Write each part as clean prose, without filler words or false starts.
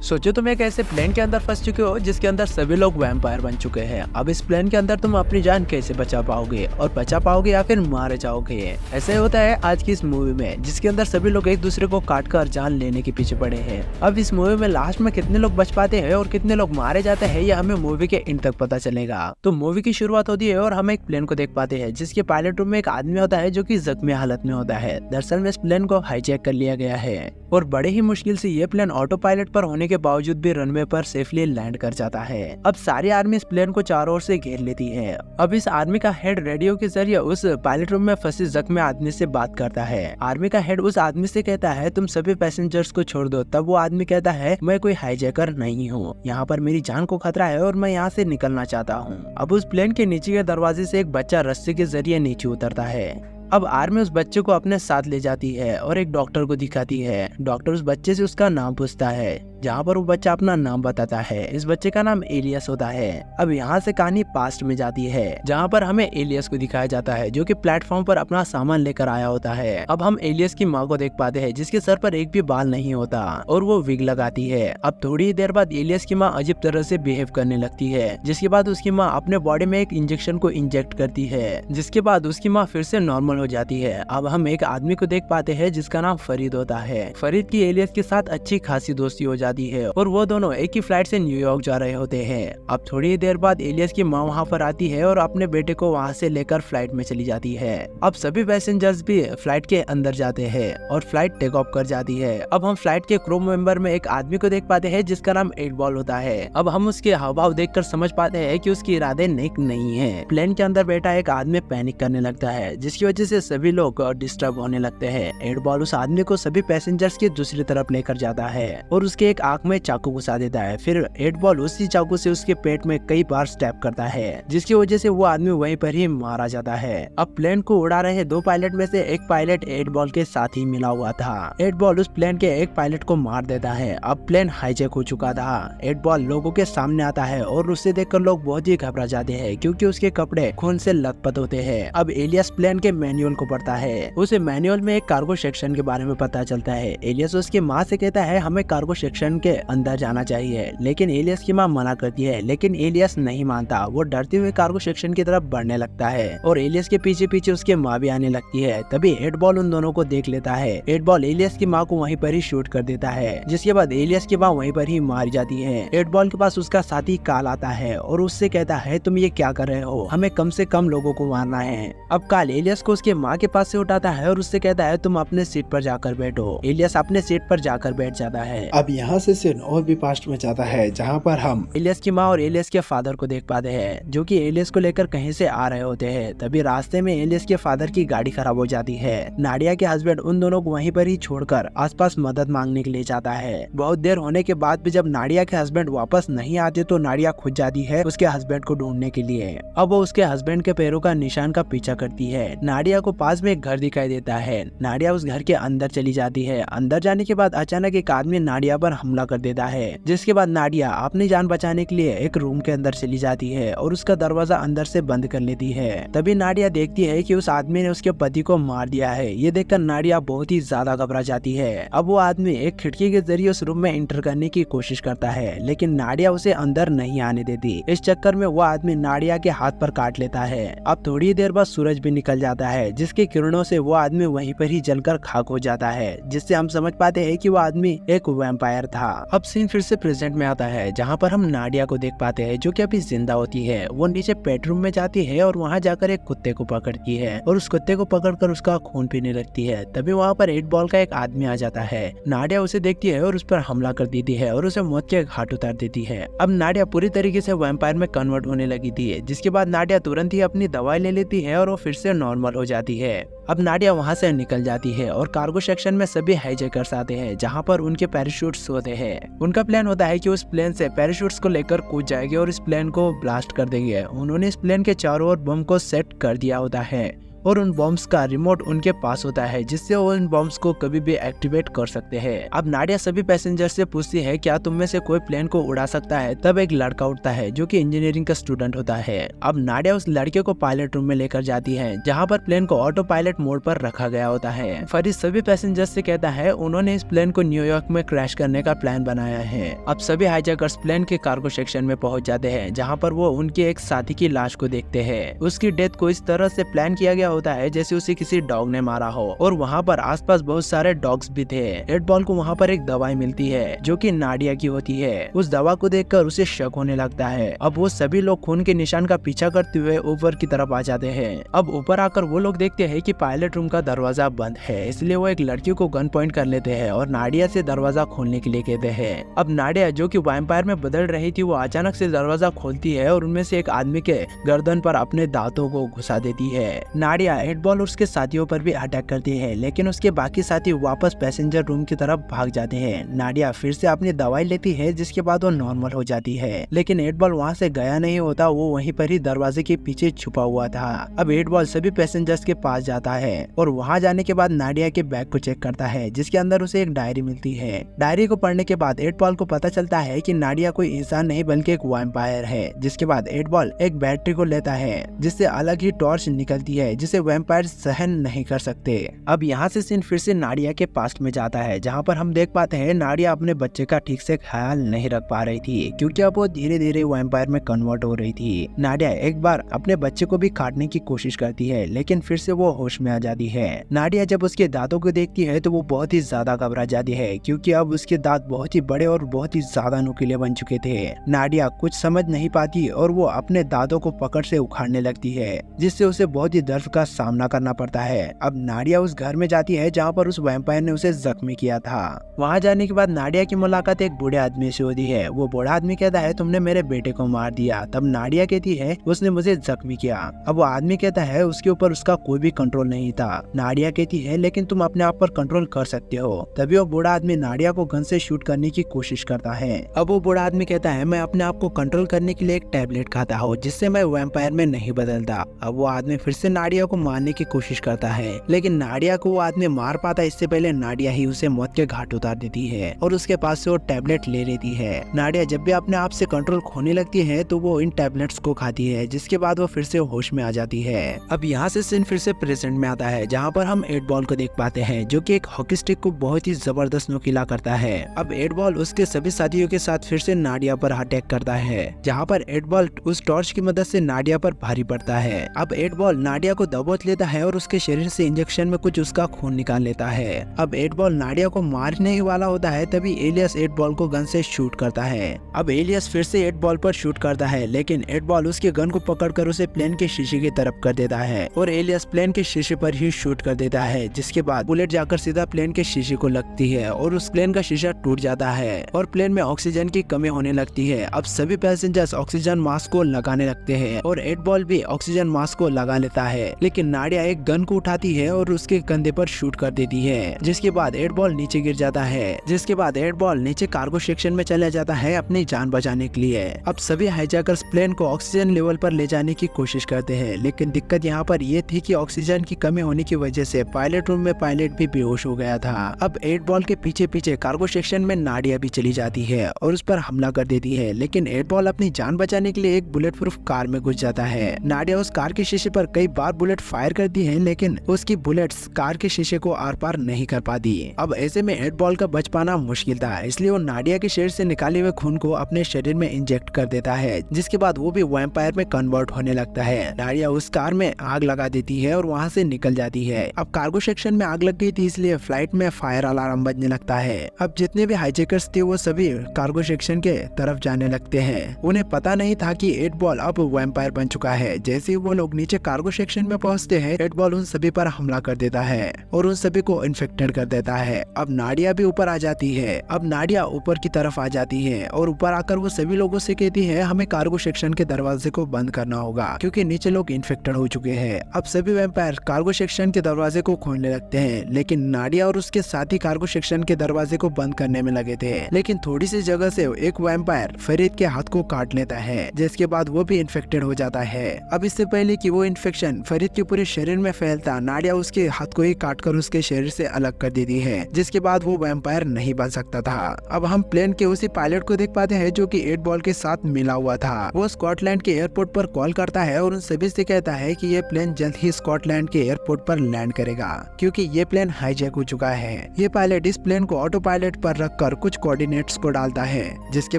सोचो तुम एक ऐसे प्लेन के अंदर फंस चुके हो जिसके अंदर सभी लोग वैम्पायर बन चुके हैं। अब इस प्लेन के अंदर तुम अपनी जान कैसे बचा पाओगे और बचा पाओगे या फिर मारे जाओगे। ऐसे होता है आज की इस मूवी में, जिसके अंदर सभी लोग एक दूसरे को काट कर जान लेने के पीछे पड़े हैं। अब इस मूवी में लास्ट में कितने लोग बच पाते हैं और कितने लोग मारे जाते हैं यह हमें मूवी के एंड तक पता चलेगा। तो मूवी की शुरुआत होती है और हम एक प्लेन को देख पाते हैं जिसके पायलट रूम में एक आदमी होता है जो कि जख्मी हालत में होता है। दरअसल में इस प्लेन को हाईजैक कर लिया गया है और बड़े ही मुश्किल से ये प्लेन ऑटो पायलट पर होने के बावजूद भी रनवे पर सेफली लैंड कर जाता है। अब सारी आर्मी इस प्लेन को चारों ओर से घेर लेती है। अब इस आर्मी का हेड रेडियो के जरिए उस पायलट रूम में फंसे जख्मी आदमी से बात करता है। आर्मी का हेड उस आदमी से कहता है तुम सभी पैसेंजर्स को छोड़ दो। तब वो आदमी कहता है मैं कोई हाईजैकर नहीं हूँ, यहाँ पर मेरी जान को खतरा है और मैं यहाँ से निकलना चाहता हूँ। अब उस प्लेन के नीचे के दरवाजे से एक बच्चा रस्सी के जरिए नीचे उतरता है। अब आर्मी उस बच्चे को अपने साथ ले जाती है और एक डॉक्टर को दिखाती है। डॉक्टर उस बच्चे से उसका नाम पूछता है, जहाँ पर वो बच्चा अपना नाम बताता है। इस बच्चे का नाम एलियस होता है। अब यहाँ से कहानी पास्ट में जाती है, जहाँ पर हमें एलियस को दिखाया जाता है जो कि प्लेटफॉर्म पर अपना सामान लेकर आया होता है। अब हम एलियस की माँ को देख पाते हैं जिसके सर पर एक भी बाल नहीं होता और वो विग लगाती है। अब थोड़ी ही देर बाद एलियस की माँ अजीब तरह से बिहेव करने लगती है, जिसके बाद उसकी माँ अपने बॉडी में एक इंजेक्शन को इंजेक्ट करती है, जिसके बाद उसकी माँ फिर से नॉर्मल हो जाती है। अब हम एक आदमी को देख पाते हैं जिसका नाम फरीद होता है। फरीद की एलियस के साथ अच्छी खासी दोस्ती हो जाती है और वो दोनों एक ही फ्लाइट से न्यूयॉर्क जा रहे होते हैं। अब थोड़ी देर बाद एलियस की माँ वहाँ पर आती है और अपने बेटे को वहाँ से लेकर फ्लाइट में चली जाती है। अब सभी पैसेंजर्स भी फ्लाइट के अंदर जाते हैं और फ्लाइट टेक ऑफ कर जाती है। अब हम फ्लाइट के क्रू मेंबर में एक आदमी को देख पाते हैं जिसका नाम 8 बॉल होता है। अब हम उसके हावभाव देखकर समझ पाते हैं कि उसके इरादे नेक नहीं है। प्लेन के अंदर बैठा एक आदमी पैनिक करने लगता है, जिसकी वजह से सभी लोग डिस्टर्ब होने लगते हैं। 8 बॉल उस आदमी को सभी पैसेंजर्स की दूसरी तरफ लेकर जाता है और उसके एक आंख में चाकू घुसा देता है। फिर 8 बॉल उसी चाकू से उसके पेट में कई बार स्टैब करता है, जिसकी वजह से वो आदमी वहीं पर ही मारा जाता है। अब प्लेन को उड़ा रहे 2 पायलट में से एक पायलट 8 बॉल के साथ ही मिला हुआ था। 8 बॉल उस प्लेन के एक पायलट को मार देता है। अब प्लेन हाईजैक हो चुका था। 8 बॉल लोगों के सामने आता है और उससे देखकर लोग बहुत ही घबरा जाते हैं क्योंकि उसके कपड़े खून से लथपथ होते हैं। अब एलियस प्लेन के मैनुअल को पढ़ता है। उसे मैनुअल में एक कार्गो सेक्शन के बारे में पता चलता है। एलियस उसकी माँ से कहता है हमें कार्गो सेक्शन के अंदर जाना चाहिए, लेकिन एलियस की माँ मना करती है। लेकिन एलियस नहीं मानता। वो डरते हुए कार्गो सेक्शन की तरफ बढ़ने लगता है और एलियस के पीछे पीछे उसकी माँ भी आने लगती है। तभी 8 बॉल उन दोनों को देख लेता है। 8 बॉल एलियस की माँ को वहीं पर ही शूट कर देता है, जिसके बाद एलियस की माँ वहीं पर ही मारी जाती है। 8 बॉल के पास उसका साथी काल आता है और उससे कहता है तुम ये क्या कर रहे हो, हमें कम से कम लोगों को मारना है। अब काल एलियस को उसके माँ के पास से उठाता है और उससे कहता है तुम अपने सीट पर जाकर बैठो। एलियस अपने सीट पर जाकर बैठ जाता है। अब यहाँ से सीन और भी पास्ट में जाता है, जहाँ पर हम एलियस की माँ और एलियस के फादर को देख पाते हैं जो कि एलियस को लेकर कहीं से आ रहे होते हैं। तभी रास्ते में एलियस के फादर की गाड़ी खराब हो जाती है। नाडिया के हस्बैंड उन दोनों को वहीं पर ही छोड़कर आसपास मदद मांगने के लिए जाता है। बहुत देर होने के बाद भी जब नाडिया के हस्बैंड वापस नहीं आते तो नाडिया खुद जाती है उसके हस्बैंड को ढूंढने के लिए। अब वो उसके हस्बैंड के पैरों का निशान का पीछा करती है। नाडिया को पास में एक घर दिखाई देता है। नाडिया उस घर के अंदर चली जाती है। अंदर जाने के बाद अचानक एक आदमी नाडिया पर हमला कर देता है, जिसके बाद नाडिया अपनी जान बचाने के लिए एक रूम के अंदर चली जाती है और उसका दरवाजा अंदर से बंद कर लेती है। तभी नाडिया देखती है कि उस आदमी ने उसके पति को मार दिया है। ये देखकर नाडिया बहुत ही ज्यादा घबरा जाती है। अब वो आदमी एक खिड़की के जरिए उस रूम में एंटर करने की कोशिश करता है, लेकिन नाडिया उसे अंदर नहीं आने देती। इस चक्कर में वो आदमी नाडिया के हाथ पर काट लेता है। अब थोड़ी देर बाद सूरज भी निकल जाता है, जिसकी किरणों से वो आदमी वहीं पर ही जलकर खाक हो जाता है, जिससे हम समझ पाते हैं कि वो आदमी एक वैम्पायर था। अब सीन फिर से प्रेजेंट में आता है, जहाँ पर हम नाडिया को देख पाते हैं जो कि अभी जिंदा होती है। वो नीचे बेडरूम में जाती है और वहाँ जाकर एक कुत्ते को पकड़ती है और उस कुत्ते को पकड़कर उसका खून पीने लगती है। तभी वहाँ पर 8 बॉल का एक आदमी आ जाता है। नाडिया उसे देखती है और उस पर हमला कर देती है और उसे मौत के घाट उतार देती है। अब नाडिया पूरी तरीके से वैम्पायर में कन्वर्ट होने लगी थी, जिसके बाद नाडिया तुरंत ही अपनी दवाई ले लेती है और वो फिर से नॉर्मल हो जाती है। अब नाडिया वहाँ से निकल जाती है और कार्गो सेक्शन में सभी हाईजैकर्स आते हैं, जहाँ पर उनके पैराशूट्स होते हैं। उनका प्लान होता है कि उस प्लेन से पैराशूट्स को लेकर कूद जाएंगे और इस प्लेन को ब्लास्ट कर देंगे। उन्होंने इस प्लेन के चारों ओर बम को सेट कर दिया होता है और उन बॉम्ब्स का रिमोट उनके पास होता है जिससे वो उन बॉम्ब्स को कभी भी एक्टिवेट कर सकते हैं। अब नाडिया सभी पैसेंजर से पूछती है क्या तुम में से कोई प्लेन को उड़ा सकता है। तब एक लड़का उठता है जो कि इंजीनियरिंग का स्टूडेंट होता है। अब नाडिया उस लड़के को पायलट रूम में लेकर जाती है जहाँ पर प्लेन को ऑटो पायलट मोड पर रखा गया होता है। फरीद सभी पैसेंजर से कहता है उन्होंने इस प्लेन को न्यूयॉर्क में क्रैश करने का प्लान बनाया है। अब सभी हाईजैकर्स प्लेन के कार्गो सेक्शन में पहुंच जाते हैं जहाँ पर वो उनके एक साथी की लाश को देखते हैं। उसकी डेथ को इस तरह से प्लान किया गया होता है जैसे उसे किसी डॉग ने मारा हो और वहाँ पर आसपास बहुत सारे डॉग्स भी थे। एट बॉल को वहाँ पर एक दवाई मिलती है जो कि नाडिया की होती है। उस दवा को देखकर उसे शक होने लगता है। अब वो सभी लोग खून के निशान का पीछा करते हुए ऊपर की तरफ आ जाते हैं। अब ऊपर आकर वो लोग देखते हैं कि पायलट रूम का दरवाजा बंद है, इसलिए वो एक लड़की को गन पॉइंट कर लेते हैं और नाडिया से दरवाजा खोलने के लिए कहते हैं। अब नाडिया जो कि वैम्पायर में बदल रही थी वो अचानक से दरवाजा खोलती है और उनमें से एक आदमी के गर्दन पर अपने दांतों को घुसा देती है। नाडिया एट बॉल और उसके साथियों पर भी अटैक करती है लेकिन उसके बाकी साथी वापस पैसेंजर रूम की तरफ भाग जाते हैं। नाडिया फिर से अपनी दवाई लेती है जिसके बाद वो नॉर्मल हो जाती है लेकिन एट बॉल वहाँ से गया नहीं होता, वो वहीं पर ही दरवाजे के पीछे छुपा हुआ था। अब एट बॉल सभी पैसेंजर्स के पास जाता है और वहाँ जाने के बाद नाडिया के बैग को चेक करता है जिसके अंदर उसे एक डायरी मिलती है। डायरी को पढ़ने के बाद एट बॉल को पता चलता है कि नाडिया कोई इंसान नहीं बल्कि एक वैम्पायर है। जिसके बाद एट बॉल एक बैटरी को लेता है जिससे अलग ही टॉर्च निकलती है जिसे वैम्पायर सहन नहीं कर सकते। अब यहाँ से सीन फिर से नाडिया के पास्ट में जाता है जहाँ पर हम देख पाते हैं नाडिया अपने बच्चे का ठीक से ख्याल नहीं रख पा रही थी क्योंकि अब वो धीरे धीरे वैम्पायर में कन्वर्ट हो रही थी। नाडिया एक बार अपने बच्चे को भी काटने की कोशिश करती है लेकिन फिर से वो होश में आ जाती है। नाडिया जब उसके दांतों को देखती है तो वो बहुत ही ज्यादा घबरा जाती है क्योंकि अब उसके दांत बहुत ही बड़े और बहुत ही ज्यादा नुकीले बन चुके थे। नाडिया कुछ समझ नहीं पाती और वो अपने दांतों को पकड़ से उखाड़ने लगती है जिससे उसे बहुत ही दर्द का सामना करना पड़ता है। अब नाडिया उस घर में जाती है जहाँ पर उस वैम्पायर ने उसे जख्मी किया था। वहाँ जाने के बाद नाडिया की मुलाकात एक बूढ़े आदमी से होती है। वो बूढ़ा आदमी कहता है तुमने मेरे बेटे को मार दिया। तब नाडिया कहती है उसने मुझे जख्मी किया। अब वो आदमी कहता है उसके ऊपर उसका कोई भी कंट्रोल नहीं था। नाडिया कहती है लेकिन तुम अपने आप पर कंट्रोल कर सकते हो। तभी वो बूढ़ा आदमी नाडिया को गन से शूट करने की कोशिश करता है। अब वो बूढ़ा आदमी कहता है मैं अपने आप को कंट्रोल करने के लिए एक टैबलेट खाता हूँ जिससे मैं वैम्पायर में नहीं बदलता। अब वो आदमी फिर से नाडिया को मारने की कोशिश करता है लेकिन नाडिया को वो आदमी मार पाता इससे पहले नाडिया ही उसे मौत के घाट उतार देती है और उसके पास से वो टैबलेट ले लेती है। नाडिया जब भी अपने आप से कंट्रोल खोने लगती है तो वो इन टैबलेट्स को खाती है जिसके बाद वो फिर से होश में आ जाती है। अब यहाँ से सीन फिर से प्रेजेंट में आता है जहाँ पर हम एट बॉल को देख पाते हैं जो कि एक हॉकी स्टिक को बहुत ही जबरदस्त नुकीला करता है। अब एट बॉल उसके सभी साथियों के साथ फिर से नाडिया पर अटैक करता है जहाँ पर एट बॉल उस टॉर्च की मदद से नाडिया पर भारी पड़ता है। अब एट बॉल नाडिया को दबोच लेता है और उसके शरीर से इंजेक्शन में कुछ उसका खून निकाल लेता है। अब एट बॉल नाडिया को मारने ही वाला होता है तभी एलियस एट बॉल को गन से शूट करता है। अब एलियस फिर से एट बॉल पर शूट करता है लेकिन एट बॉल उसके गन को पकड़कर उसे प्लेन के शीशे की तरफ कर देता है और एलियस प्लेन के शीशे पर ही शूट कर देता है जिसके बाद बुलेट जाकर सीधा प्लेन के शीशे को लगती है और उस प्लेन का शीशा टूट जाता है और प्लेन में ऑक्सीजन की कमी होने लगती है। अब सभी पैसेंजर्स ऑक्सीजन मास्क को लगाने लगते हैं और एट बॉल भी ऑक्सीजन मास्क को लगा लेता है लेकिन नाडिया एक गन को उठाती है और उसके कंधे पर शूट कर देती है जिसके बाद एट बॉल नीचे गिर जाता है। जिसके बाद एट बॉल नीचे कार्गो सेक्शन में चला जाता है अपनी जान बचाने के लिए। अब सभी हाईजैकर्स प्लेन को ऑक्सीजन लेवल पर ले जाने की कोशिश करते हैं लेकिन दिक्कत यहाँ पर ये थी कि ऑक्सीजन की कमी होने की वजह से पायलट रूम में पायलट भी बेहोश हो गया था। अब एट बॉल के पीछे पीछे कार्गो सेक्शन में नाडिया भी चली जाती है और उस पर हमला कर देती है लेकिन एट बॉल अपनी जान बचाने के लिए एक बुलेट प्रूफ कार में घुस जाता है। नाडिया उस कार के शीशे पर कई बार बुलेट फायर करती है लेकिन उसकी बुलेट्स कार के शीशे को आर पार नहीं कर पाती। अब ऐसे में एट बॉल का बच पाना मुश्किल था इसलिए वो नाडिया के शरीर से निकाले हुए खून को अपने शरीर में इंजेक्ट कर देता है जिसके बाद वो भी वैम्पायर में कन्वर्ट होने लगता है। नाडिया उस कार में आग लगा देती है और वहाँ से निकल जाती है। अब कार्गो सेक्शन में आग लग गई थी इसलिए फ्लाइट में फायर अलार्म बजने लगता है। अब जितने भी हाईजैकर्स थे वो सभी कार्गो सेक्शन के तरफ जाने लगते हैं। उन्हें पता नहीं था कि एट बॉल अब वैम्पायर बन चुका है। जैसे ही वो लोग नीचे कार्गो सेक्शन में पहुंचते हैं एट बॉल उन सभी पर हमला कर देता है और उन सभी को इन्फेक्टेड कर देता है। अब नाडिया भी ऊपर आ जाती है। अब नाडिया ऊपर की तरफ आ जाती है और ऊपर आकर वो सभी लोगों से कहती है हमें कार्गो सेक्शन के दरवाजे को बंद करना होगा क्योंकि नीचे लोग इन्फेक्टेड हो चुके हैं। अब सभी वैम्पायर कार्गो सेक्शन के दरवाजे को खोलने लगते हैं लेकिन नाडिया और उसके साथी कार्गो सेक्शन के दरवाजे को बंद करने में लगे थे लेकिन थोड़ी सी जगह से एक वैम्पायर फरीद के हाथ को काट लेता है जिसके बाद वो भी इन्फेक्टेड हो जाता है। अब इससे पहले कि वो इन्फेक्शन फरीद फरीद के पूरे शरीर में फैलता नाडिया उसके हाथ को ही काटकर उसके शरीर से अलग कर देती है, जिसके बाद वो वैम्पायर नहीं बन सकता था। अब हम प्लेन के उसी पायलट को देख पाते हैं जो कि 8 बॉल के साथ मिला हुआ था। वो स्कॉटलैंड के एयरपोर्ट पर कॉल करता है और उन सभी से कहता है कि ये प्लेन जल्द ही स्कॉटलैंड के एयरपोर्ट पर लैंड करेगा, क्योंकि ये प्लेन हाईजैक हो चुका है। ये पायलट इस प्लेन को ऑटो पायलट पर रखकर कुछ कोऑर्डिनेट्स को डालता है, जिसके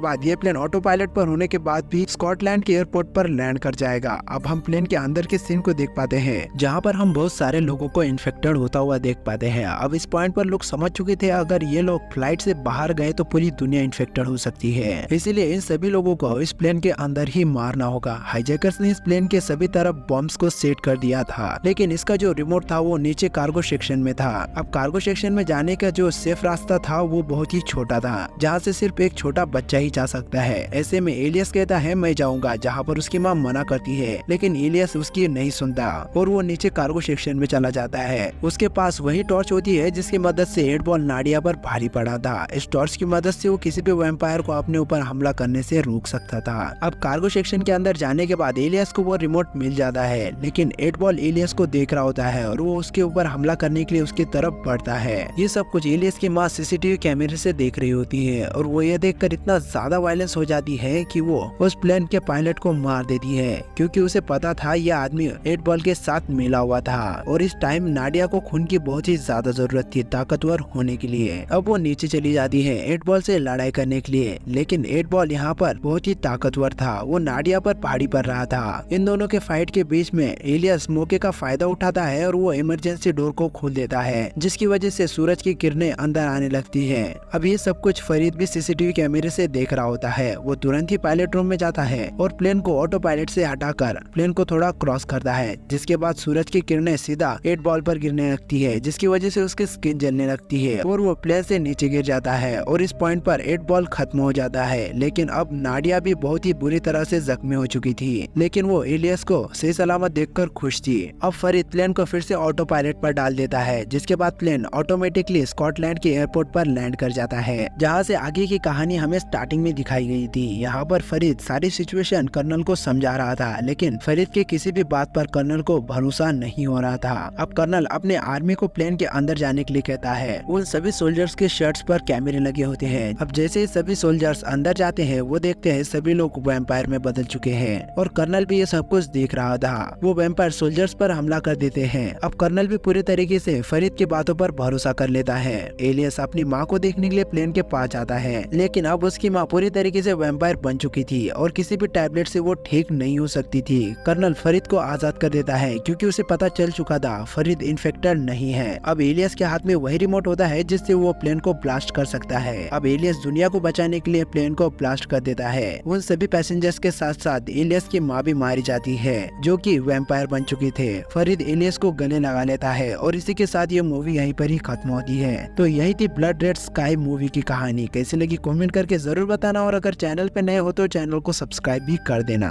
बाद ये प्लेन ऑटो पायलट पर होने के बाद भी स्कॉटलैंड के एयरपोर्ट पर लैंड कर जाएगा। अब हम प्लेन के अंदर के सीन को देख पाते हैं, जहाँ पर हम बहुत सारे लोगों को इन्फेक्टेड होता हुआ देख पाते हैं। अब इस पॉइंट पर लोग समझ चुके थे अगर ये लोग फ्लाइट से बाहर गए तो पूरी दुनिया इन्फेक्टेड हो सकती है, इसीलिए इन सभी लोगों को इस प्लेन के अंदर ही मारना होगा। हाईजैकर्स ने इस प्लेन के सभी तरफ बॉम्ब्स को सेट कर दिया था, लेकिन इसका जो रिमोट था वो नीचे कार्गो सेक्शन में था। अब कार्गो सेक्शन में जाने का जो सेफ रास्ता था वो बहुत ही छोटा था, जहाँ से सिर्फ एक छोटा बच्चा ही जा सकता है। ऐसे में एलियस कहता है मैं जाऊंगा, जहाँ पर उसकी माँ मना करती है, लेकिन एलियस उसकी नहीं सुनता और वो नीचे कार्गो सेक्शन में चला जाता है। उसके पास वही टॉर्च होती है जिसकी मदद से 8 बॉल नाडिया पर भारी पड़ा था। इस टॉर्च की मदद से वो किसी भी वैम्पायर को अपने ऊपर हमला करने से रोक सकता था। अब कार्गो सेक्शन के अंदर जाने के बाद एलियस को वो रिमोट मिल जाता है, लेकिन 8 बॉल एलियस को देख रहा होता है और वो उसके ऊपर हमला करने के लिए उसकी तरफ बढ़ता है। ये सब कुछ एलियस की माँ सीसीटीवी कैमरे से देख रही होती है और वो ये देखकर इतना ज्यादा वायलेंस हो जाती है कि वो उस प्लेन के पायलट को मार देती है, क्योंकि उसे पता था यह आदमी 8 बॉल के साथ मिला हुआ था और इस टाइम नाडिया को खून की बहुत ही ज्यादा जरूरत थी ताकतवर होने के लिए। अब वो नीचे चली जाती है 8 बॉल से लड़ाई करने के लिए, लेकिन 8 बॉल यहाँ पर बहुत ही ताकतवर था। वो नाडिया पर पहाड़ी पर रहा था। इन दोनों के फाइट के बीच में एलियस मौके का फायदा उठाता है और वो इमरजेंसी डोर को खोल देता है, जिसकी वजह से सूरज की किरणें अंदर आने लगती है। अब ये सब कुछ फरीद भी सीसीटीवी कैमरे से देख रहा होता है। वो तुरंत ही पायलट रूम में जाता है और प्लेन को ऑटो पायलट से हटाकर प्लेन को थोड़ा क्रॉस करता है, जिसके बाद सूरज की किरणें सीधा 8 बॉल पर गिरने लगती है, जिसकी वजह से उसकी स्किन जलने लगती है और वो प्लेन से नीचे गिर जाता है और इस पॉइंट पर 8 बॉल खत्म हो जाता है। लेकिन अब नाडिया भी बहुत ही बुरी तरह से जख्मी हो चुकी थी, लेकिन वो एलियस को सही सलामत देखकर खुश थी। अब फरीद प्लेन को फिर से ऑटो पायलट पर डाल देता है, जिसके बाद प्लेन ऑटोमेटिकली स्कॉटलैंड के एयरपोर्ट पर लैंड कर जाता है, जहाँ से आगे की कहानी हमें स्टार्टिंग में दिखाई गई थी। यहाँ पर फरीद सारी सिचुएशन कर्नल को समझा रहा था, लेकिन फरीद की किसी भी बात पर कर्नल को भरोसा नहीं हो रहा था। अब कर्नल अपने आर्मी को प्लेन के अंदर जाने के लिए कहता है। उन सभी सोल्जर्स के शर्ट्स पर कैमरे लगे होते हैं। अब जैसे ही सभी सोल्जर्स अंदर जाते हैं वो देखते हैं सभी लोग वैम्पायर में बदल चुके हैं और कर्नल भी ये सब कुछ देख रहा था। वो वैम्पायर सोल्जर्स पर हमला कर देते हैं। अब कर्नल भी पूरी तरीके से फरीद की बातों पर भरोसा कर लेता है। एलियस अपनी माँ को देखने के लिए प्लेन के पास जाता है, लेकिन अब उसकी माँ पूरी तरीके से वैम्पायर बन चुकी थी और किसी भी टैबलेट से वो ठीक नहीं हो सकती थी। कर्नल फरीद को आजाद कर देता है, क्योंकि उसे पता चल चुका था फरीद इन्फेक्टेड नहीं है। अब एलियस के हाथ में वही रिमोट होता है जिससे वो प्लेन को ब्लास्ट कर सकता है। अब एलियस दुनिया को बचाने के लिए प्लेन को ब्लास्ट कर देता है। उन सभी पैसेंजर्स के साथ साथ एलियस की माँ भी मारी जाती है, जो कि वैम्पायर बन चुकी थे। फरीद एलियस को गले लगा लेता है और इसी के साथ ये मूवी यहीं पर ही खत्म होती है। तो यही थी ब्लड रेड स्काई मूवी की कहानी। कैसी लगी कमेंट करके जरूर बताना और अगर चैनल पे नए हो तो चैनल को सब्सक्राइब भी कर देना।